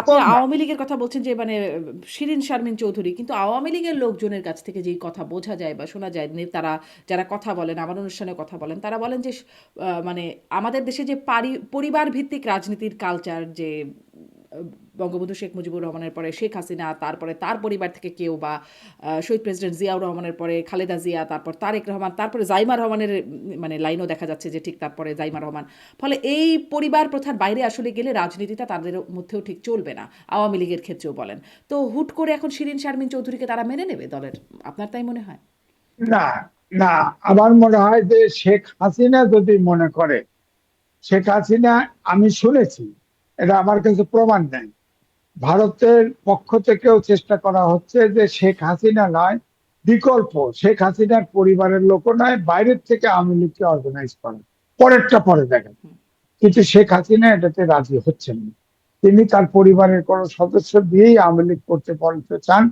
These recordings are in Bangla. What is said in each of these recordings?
আপনি আওয়ামী লীগের কথা বলছেন যে মানে শিরীন শারমিন চৌধুরী, কিন্তু আওয়ামী লীগের লোকজনের কাছ থেকে যেই কথা বোঝা যায় বা শোনা যায়, তারা যারা কথা বলেন, আমার অনুষ্ঠানে কথা বলেন, তারা বলেন যে মানে আমাদের দেশে যে পরিবার ভিত্তিক রাজনীতির কালচার, যে বঙ্গবন্ধু শেখ মুজিবুর রহমানের পরে শেখ হাসিনা, তারপরে তার পরিবার থেকে কেউ, বা শহীদ প্রেসিডেন্ট জিয়াউর রহমানের পরে খালেদা জিয়া, তারপর তারেক রহমান, তারপরে জাইমা রহমানের মানে লাইনও দেখা যাচ্ছে যে ঠিক তারপরে জাইমা রহমান। ফলে এই পরিবার প্রথার বাইরে আসলে গেলে রাজনীতিটা তাদের মধ্যেও ঠিক চলবে না, আওয়ামী লীগের ক্ষেত্রেও বলেন। তো হুট করে এখন শিরীন শারমিন চৌধুরীকে তারা মেনে নেবে দলের? আপনার তাই মনে হয়? না, না, আমার মনে হয় যে শেখ হাসিনা যদি মনে করে, শেখ হাসিনা, আমি শুনেছি, এটা আমার কাছে প্রমাণ নেই, ভারতের পক্ষ থেকেও চেষ্টা করা হচ্ছে যে শেখ হাসিনা নয়, বিকল্প শেখ হাসিনার পরিবারের লোক নয়, বাইরের থেকে আওয়ামী লীগকে অর্গানাইজ করা, পরেরটা পরে দেখেন। কিন্তু শেখ হাসিনা এটাতে রাজি হচ্ছেন না। তিনি তার পরিবারের কোন সদস্য দিয়েই আওয়ামী লীগ করতে বলতে চান,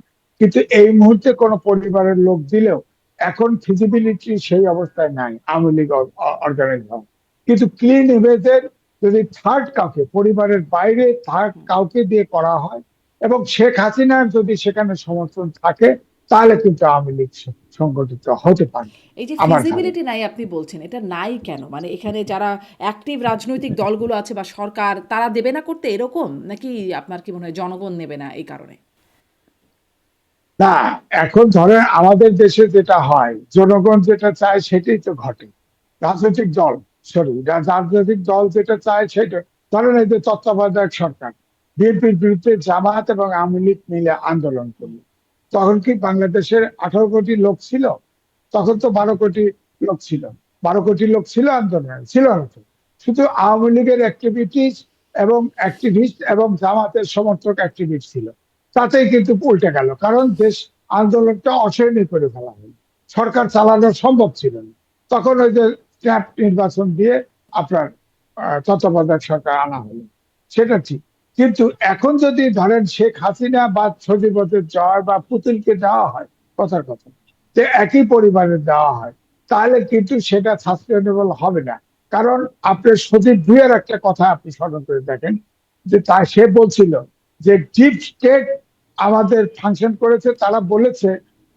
কিন্তু এই মুহূর্তে কোন পরিবারের লোক দিলেও এখন ফিজিবিলিটি সেই অবস্থায় নাই আওয়ামী লীগ অর্গানাইজ হওয়া। কিন্তু ক্লিন ইমেজের যদি থার্ড কাউকে, পরিবারের বাইরে থার্ড কাউকে দিয়ে করা হয় এবং শেখ হাসিনার যদি সেখানে সমর্থন থাকে, তাহলে কিন্তু আওয়ামী লীগ সংগঠিত হতে পারে এই যে আমার ধারণা। ফিজিবিলিটি নাই আপনি বলছেন, এটা নাই কেন? মানে এখানে যারা অ্যাক্টিভ রাজনৈতিক দলগুলো আছে বা সরকার, তারা দেবে না করতে, এরকম নাকি? আপনার কি মনে হয় জনগণ নেবে না এই কারণে? না, এখন ধরেন আমাদের দেশে যেটা হয়, জনগণ যেটা চায় সেটাই তো ঘটে। রাজনৈতিক দল, সরি, রাজনৈতিক দল যেটা চায় সেটা, ধরেন এই যে তত্ত্বাবধায়ক সরকার বিএনপির বিরুদ্ধে জামায়াত এবং আওয়ামী লীগ মিলে আন্দোলন করলো, তখন কি বাংলাদেশের 18 কোটি লোক ছিল? তখন তো 12 কোটি লোক ছিল। 12 কোটি লোক ছিল আন্দোলনে, ছিল না তো? শুধু আওয়ামী লীগের অ্যাক্টিভিটিস এবং অ্যাক্টিভিস্ট এবং জামাতের সমর্থক অ্যাক্টিভিস্ট ছিল, তাতেই কিন্তু উল্টে গেল, কারণ দেশ আন্দোলনটা অসহনীয় করে ফেলা হলো, সরকার চালানো সম্ভব ছিল না। তখন ওই যে স্ন্যাপ নির্বাচন দিয়ে আপনার তত্ত্বাবধায়ক সরকার আনা হলো, সেটা ঠিক। কিন্তু এখন যদি ধরেন শেখ হাসিনা বা সজীবদের জয় বা পুতুলকে দেওয়া হয়, কথার কথা, যে একই পরিবারের দেওয়া হয়, তাহলে কিন্তু সেটা সাস্টেনেবল হবে না। কারণ আপনার সজীব ভুইয়ার একটা কথা আপনি স্মরণ করে দেখেন, যে তা সে বলছিল যে ডিপ স্টেট আমাদের ফাংশন করেছে, তারা বলেছে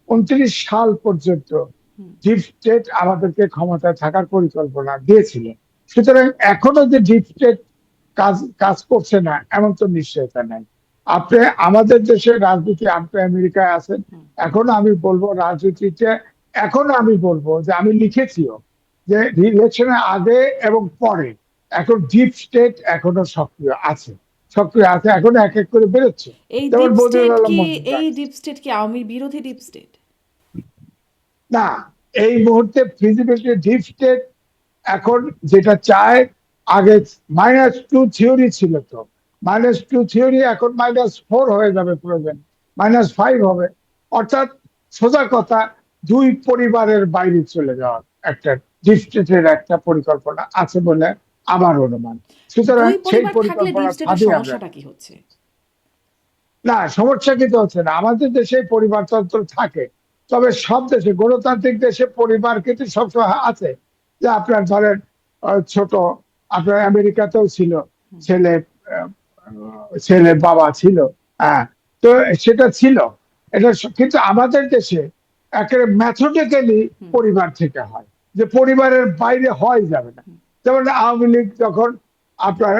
29 সাল পর্যন্ত ডিপ স্টেট আমাদেরকে ক্ষমতায় থাকার পরিকল্পনা দিয়েছিল। সুতরাং এখনো যে ডিপ স্টেট কাজ কাজ করছে না এমন তো নিশ্চয়তা নাই। আপনি আমাদের দেশের রাজনীতি, আপনি আমেরিকায় আছেন, এখনো আমি বলবো রাজনীতিতে, এখনো আমি বলবো যে আমি লিখেছিও যে ইলেকশনের আগে এবং পরে এখন ডিপ স্টেট এখনো সক্রিয় আছে, সক্রিয় আছে, এখনো এক এক করে বেরোচ্ছে। এই যেমন ডিপ বদিউল স্টেট আলম কি, মজুমদার। এই ডিপ স্টেট কি আওয়ামী বিরোধী ডিপ স্টেট? না, এই মুহূর্তে ফিজিবিলিটি ডিপ স্টেট এখন যেটা চায়, আগে -2 থিওরি ছিল, তো -2 থিওরি এখন -4 হয়ে যাবে, প্রয়োজন -5 হবে। অর্থাৎ সোজা কথা, দুই পরিবারের বাইরে চলে যাওয়ার একটা ডিপ স্টেটের একটা পরিকল্পনা আছে বলে আমার অনুমান। সুতরাং দুই সেই পরিবার থাকলে ডিপ পরিকল্পনার স্টেটের ফাঁদে আমরা, সমস্যাটা কি হচ্ছে? না, সমস্যা কিন্তু হচ্ছে না, আমাদের দেশে পরিবারতন্ত্র থাকে, তবে সব দেশে, গণতান্ত্রিক দেশে পরিবার কিন্তু সবসময় আছে। যে আপনার ধরেন ছোট, আপনার আমেরিকাতেও ছিল, ছেলে আহ, ছেলের বাবা ছিল, হ্যাঁ, তো সেটা ছিল। এটা কিন্তু আমাদের দেশে একেবারে ম্যাথোডিক্যালি পরিবার থেকে হয়, যে পরিবারের বাইরে হয় যাবে না। যেমন আওয়ামী লীগ যখন আপনার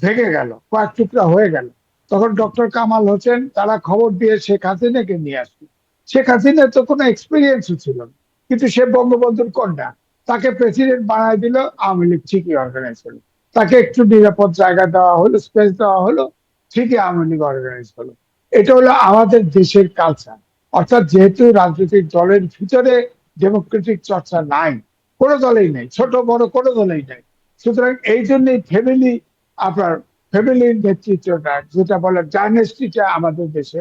ভেঙে গেল, কয়েক টুকরা হয়ে গেল, তখন ডক্টর কামাল হোসেন তারা খবর দিয়ে শেখ হাসিনাকে নিয়ে আসলো। শেখ হাসিনার তো কোনো এক্সপিরিয়েন্সও ছিল না, কিন্তু সে বঙ্গবন্ধুর কন্যা, তাকে প্রেসিডেন্ট বানায় দিল, আওয়ামী লীগ ঠিকই অর্গানাইজ হলো। তাকে একটু নিরাপদ জায়গা দেওয়া হলো, স্পেস দেওয়া হলো, ঠিকই আওয়ামী লীগ অর্গানাইজ হলো। এটা হলো আমাদের দেশের কালচার। অর্থাৎ যেহেতু রাজনৈতিক দলের ভিতরে ডেমোক্রেটিক চর্চা নাই, কোনো দলেই নেই, ছোট বড় কোনো দলেই নেই, সুতরাং এই জন্যই ফ্যামিলি, আপনার ফ্যামিলির নেতৃত্বটা যেটা বলে ডাইনেস্টিটা আমাদের দেশে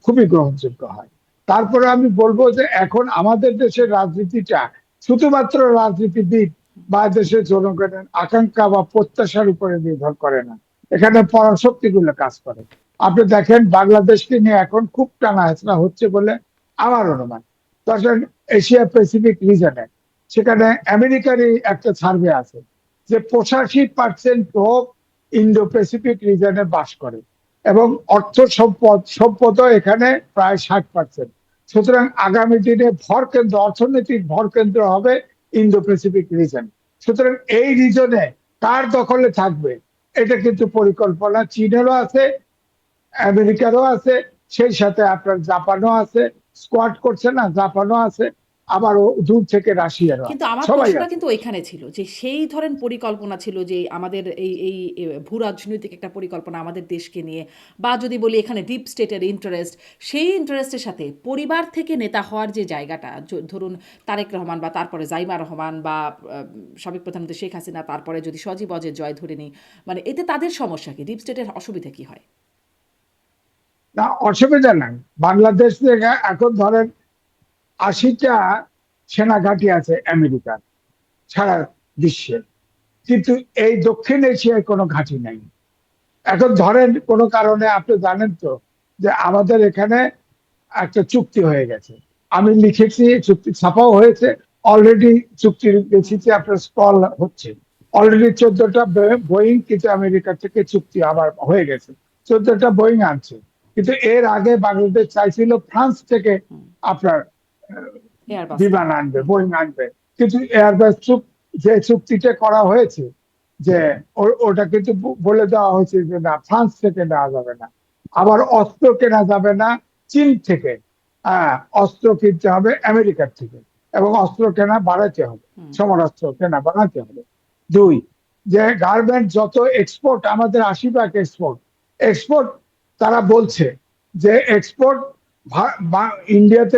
খুবই গ্রহণযোগ্য হয়। তারপরে আমি বলবো যে এখন আমাদের দেশের রাজনীতিটা শুধুমাত্র রাজনীতিবিদ বা দেশের জনগণের আকাঙ্ক্ষা বা প্রত্যাশার উপরে নির্ভর করে না, এখানে পরাশক্তিগুলো কাজ করে। আপনি দেখেন বাংলাদেশকে নিয়ে এখন খুব টানা হেঁচড়া হচ্ছে বলে আমার অনুমান। ধরেন এশিয়া প্যাসিফিক রিজনে, সেখানে আমেরিকারই একটা সার্ভে আছে যে 85% লোক ইন্দো প্যাসিফিক রিজনে বাস করে এবং অর্থ সম্পদও এখানে প্রায় 60%। সুতরাং আগামী দিনে ভরকেন্দ্র, অর্থনৈতিক ভরকেন্দ্র হবে ইন্দো প্যাসিফিক রিজন। সুতরাং এই রিজনে কার দখলে থাকবে এটা কিন্তু পরিকল্পনা চীনেরও আছে, আমেরিকারও আছে, সেই সাথে আপনার জাপানও আছে, স্কোয়াড করছে না, জাপানও আছে, আবারও দূর থেকে রাশিয়ারও কিন্তু আছে, আমার সবাই প্রশ্নটা আছে। কিন্তু ওইখানে ছিল যে সেই ধরেন পরিকল্পনা ছিল যে আমাদের এই ভূ রাজনৈতিক একটা পরিকল্পনা আমাদের দেশকে নিয়ে, বা যদি বলি এখানে ডিপ স্টেটের ইন্টারেস্ট, সেই ইন্টারেস্টের সাথে পরিবার থেকে নেতা হওয়ার যে জায়গাটা, ধরুন তারেক রহমান বা তারপরে জাইমা রহমান বা সাবেক প্রধানমন্ত্রী শেখ হাসিনা, তারপরে যদি সজীব অজের জয় ধরে নিই, মানে এতে তাদের সমস্যা কি, ডিপ স্টেটের অসুবিধা কি হয়? না, অসুবিধা নাই। বাংলাদেশ থেকে এখন ধরেন 80টা সেনা ঘাঁটি আছে আমেরিকার সারা বিশ্বে, কিন্তু এই দক্ষিণ এশিয়ায় কোনো ঘাঁটি নাই। এখন ধরেন কোনো কারণে আপনি জানেন তো যে আমাদের এখানে একটা চুক্তি হয়ে গেছে, আমি লিখেছি, চুক্তি ছাপাও হয়েছে অলরেডি, চুক্তির বেসিসে আপনার স্টল হচ্ছে অলরেডি। 14টা বোয়িং কিন্তু আমেরিকা থেকে চুক্তি আবার হয়ে গেছে, 14টা বোয়িং আনছে। কিন্তু এর আগে বাংলাদেশ চাইছিল ফ্রান্স থেকে আপনার এয়ারবাস বিমান নেবে। আনবে, হুম। বোয়িং আনবে। কিন্তু এয়ারবাস যে চুক্তিটা করা হয়েছে, যে ওটা কিন্তু বলে দেওয়া হয়েছে যে না, ফ্রান্স থেকে নেওয়া যাবে না, আবার অস্ত্র কেনা যাবে না চীন থেকে। হ্যাঁ, অস্ত্র কিনতে হবে আমেরিকার থেকে, এবং অস্ত্র কেনা বাড়াতে হবে, হুম। সমরাস্ত্র কেনা বাড়াতে হবে। দুই, যে গার্মেন্ট যত এক্সপোর্ট, আমাদের 80% এক্সপোর্ট, এক্সপোর্ট তারা বলছে যে এক্সপোর্ট ইন্ডিয়াতে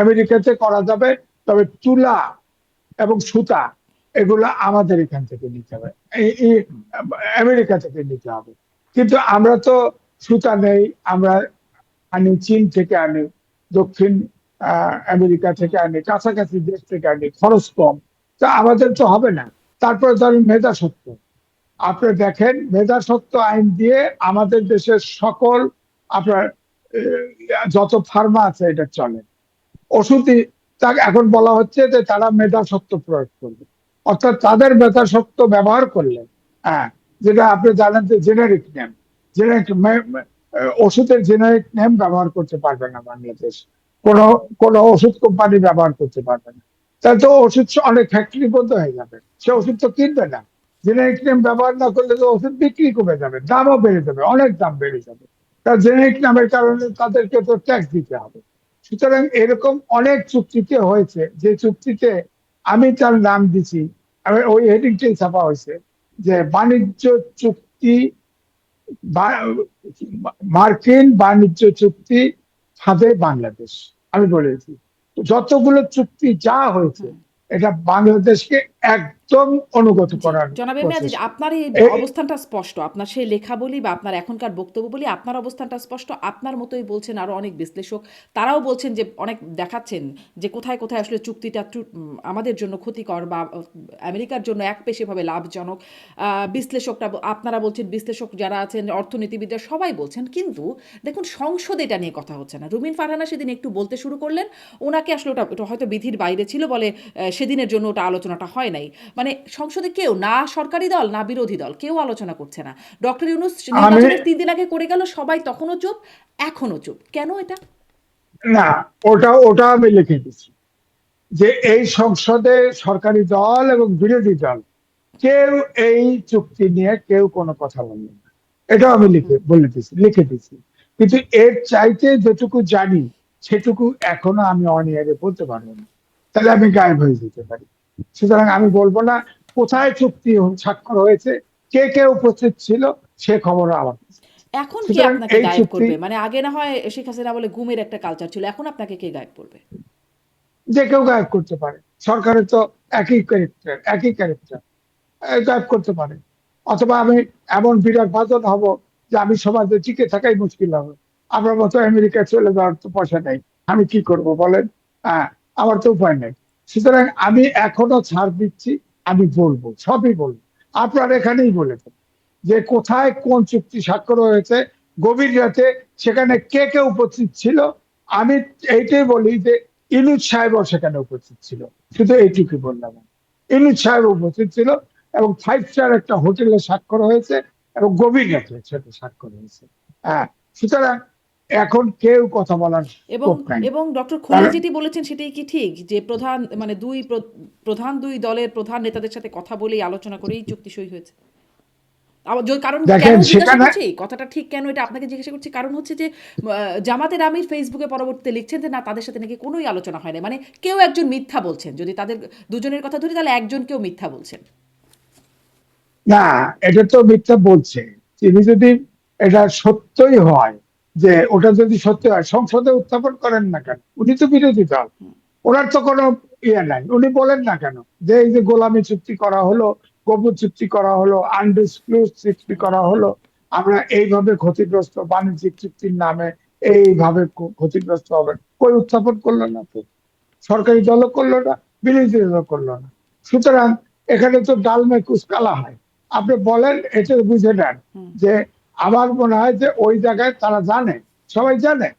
আমেরিকাতে করা যাবে, তবে তুলা এবং সুতা এগুলো আমাদের এখান থেকে নিতে হবে, আমেরিকা থেকে নিতে হবে। কিন্তু আমরা তো সুতা নেই, আমরা আনি চীন থেকে, আনি দক্ষিণ আমেরিকা হুম। থেকে, আনি কাছাকাছি দেশ থেকে আনি, খরচ কম, তা আমাদের তো হবে না। তারপরে ধরেন মেধাস্বত্ব, আপনি দেখেন মেধাস্বত্ব আইন দিয়ে আমাদের দেশের সকল আপনার যত ফার্মা আছে এটা চলে। ওষুধই, তাকে এখন বলা হচ্ছে যে তারা মেধাস্বত্ব প্রয়োগ করবে, অর্থাৎ তাদের মেধাস্বত্ব ব্যবহার করলে, হ্যাঁ, যেটা আপনি জানেন যে জেনারিক নেম, জেনারিক ওষুধের জেনারিক নেম ব্যবহার করতে পারবে না বাংলাদেশ, কোনো কোনো ওষুধ কোম্পানি ব্যবহার করতে পারবে না। তাহলে তো ওষুধ অনেক ফ্যাক্টরি বন্ধ হয়ে যাবে, সে ওষুধ তো কিনবে না। জেনারিক নেম ব্যবহার না করলে তো ওষুধ বিক্রি কমে যাবে, দামও বেড়ে যাবে, অনেক দাম বেড়ে যাবে, তার জেনারিক নামের কারণে তাদেরকে তো ট্যাক্স দিতে হবে। সুতরাং এরকম অনেক চুক্তিতে হয়েছে, যে চুক্তিতে আমি তার নাম দিছি, ওই হেডিংটাই ছাপা হয়েছে যে বাণিজ্য চুক্তি, মার্কিন বাণিজ্য চুক্তি ফাঁদে বাংলাদেশ, আমি বলেছি। যতগুলো চুক্তি যা হয়েছে হুম। এটা বাংলাদেশকে একদম অনুগত জি, করার জনাব এরমি আজিজ, প্রচেষ্টা। আপনার এই এই অবস্থানটা স্পষ্ট। আপনার সেই লেখা বলি বা আপনার এখনকার বক্তব্য বলি, আপনার অবস্থানটা স্পষ্ট। আপনার মতোই বলছেন আরও অনেক বিশ্লেষক। তারাও বলছেন যে অনেক দেখাচ্ছেন যে কোথায় কোথায় আসলে চুক্তিটা আমাদের জন্য ক্ষতিকর বা আমেরিকার জন্য একপেশেভাবে লাভজনক। বিশ্লেষকরা আপনারা বলছেন, বিশ্লেষক যারা আছেন, অর্থনীতিবিদরা সবাই বলছেন। কিন্তু দেখুন, সংসদে এটা নিয়ে কথা হচ্ছে না। রুমিন ফারহানা সেদিন একটু বলতে শুরু করলেন, ওনাকে আসলে ওটা হয়তো বিধির বাইরে ছিল বলে সেদিনের জন্য ওটা আলোচনাটা হয় নাই। মানে সংসদে কেউ, না সরকারি দল না বিরোধী দল, কেউ আলোচনা করছে না। ডক্টর ইউনূস আমি, নির্বাচনের 3 দিন আগে করে গেল, সবাই তখনও চুপ, এখনও চুপ। কেন এটা? না, ওটা ওটা আমি লিখে দিচ্ছি যে এই সংসদে সরকারি দল এবং বিরোধী দল কেউ এই চুক্তি নিয়ে কেউ কোনো কথা বলবে না, এটাও আমি হুম। বলে দিচ্ছি, লিখে দিচ্ছি। কিন্তু এর চাইতে যেটুকু জানি সেটুকু এখনো আমি অনিয়ারে বলতে পারবো না, তাহলে আমি গায়েব হয়ে যেতে পারি। সুতরাং আমি বলবো না কোথায় চুক্তি স্বাক্ষর হয়েছে, কে কে উপস্থিত ছিল, সে খবর আমার কাছে আছে। এখন কে সুতরাং আপনাকে এই গায়েব চুক্তি করবে? মানে আগে না হয় শেখ হাসিনা বলে গুমের একটা কালচার ছিল, এখন আপনাকে কে গায়েব করবে? যে কেউ গায়েব করতে পারে, সরকারের তো একই ক্যারেক্টার গায়েব করতে পারে। অথবা আমি এমন বিরাট বাদন হব যে আমি সমাজে টিকে থাকাই মুশকিল হবে, আমার মতো আমেরিকা চলে যাওয়ার তো পয়সা নেই, আমি কি করব বলেন? হ্যাঁ, আমার তো উপায় নেই। সুতরাং আমি এখনো ছাড় দিচ্ছি, আমি বলবো, সবই বলবো, আপনার এখানেই বলে দেবো যে কোথায় কোন চুক্তি স্বাক্ষর হয়েছে, গভীর রাতে সেখানে কে কে উপস্থিত ছিল। আমি এইটাই বলি যে ইনুজ সাহেবও সেখানে উপস্থিত ছিল, শুধু এইটুকু বললাম। ইনুজ সাহেব উপস্থিত ছিল, এবং 5 স্টার একটা হোটেলে স্বাক্ষর হয়েছে এবং গভীর রাতে সেটা স্বাক্ষর হয়েছে। হ্যাঁ, সুতরাং এখন কেউ কথা বলার এবং স্কোপ নাই। এবং ডক্টর খলিল কারণ যেটি বলেছেন সেটাই কি ঠিক যে প্রধান মানে প্রধান দুই দলের প্রধান নেতাদের সাথে কথা বলেই আলোচনা করেই চুক্তি সই হয়েছে? কারণ কেন দেখেন জিজ্ঞাসা সেখানে করছি কথাটা ঠিক কেন এটা আপনাকে জিজ্ঞাসা করছি কারণ হচ্ছে যে জামাতের আমির ফেসবুকে পরবর্তীতে লিখছেন যে না তাদের সাথে নাকি কোনোই আলোচনা হয় না, মানে কেউ একজন মিথ্যা বলছেন, যদি তাদের দুজনের কথা ধরি তাহলে একজন কেউ মিথ্যা বলছেন। না, এটা তো মিথ্যা বলছে। তিনি যদি এটা সত্যই হয়, যে ওটা যদি সত্যি হয় সংসদে উত্থাপন করেন না কেন? উনি তো বিরোধী দল, ওনার তো কোনো ইয়ে নাই, উনি বলেন না কেন যে এই যে গোলামি চুক্তি করা হলো, গোপন চুক্তি করা হলো, আনডিসক্লোজ চুক্তি করা হলো, আমরা এইভাবে ক্ষতিগ্রস্ত, বাণিজ্যিক চুক্তির নামে এইভাবে ক্ষতিগ্রস্ত হবে, কই উত্থাপন করলো না তো, সরকারি দলও করলো না, বিরোধী দলও করলো না। সুতরাং এখানে তো ডাল মে কুচ কালা হয়। আপনি বলেন, এটা বুঝে নেন যে আমার মনে হয় যে ওই জায়গায় তারা জানে, সবাই জানে